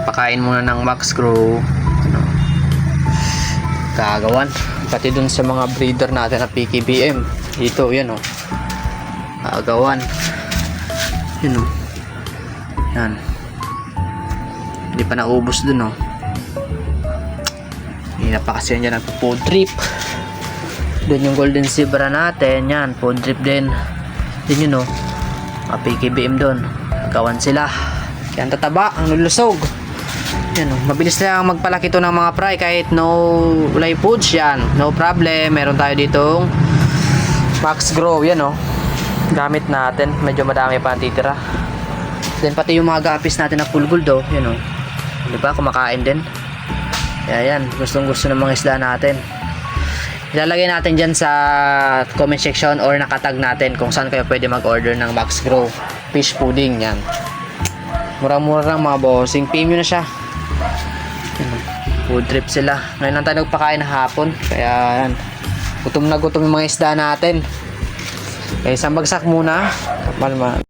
pakain muna ng Max Grow. Gagawan. Pati dun sa mga breeder natin na PKBM. Dito, yan o. Gagawan. Yun o. Yan. Hindi pa naubos dun o. Hindi na pa kasi yan dyan nagpo-food trip. Dun yung golden zebra natin. Yan, food trip din. Din yun o. PKBM dun. Gagawan sila. Kaya ang tataba, ang lulusog. Yan o. Mabilis lang magpalaki to ng mga fry kahit no live foods yan. No problem. Meron tayo ditong Max Grow. Yan o. Gamit natin. Medyo madami pa ang titira. Then pati yung mga gapis natin na full gold o. Yan o. Diba? Kumakain din. Kaya yan. Gustong gusto ng mga isda natin. Ilalagay natin dyan sa comment section or nakatag natin kung saan kayo pwede mag-order ng Max Grow fish pudding. Yan. Mura-mura lang mga bossing. PM nyo na siya. Food trip sila. Ngayon lang tayo nagpakain na hapon. Kaya yan. Gutom na gutom yung mga isda natin. Kaya isang bagsak muna. Kapal man.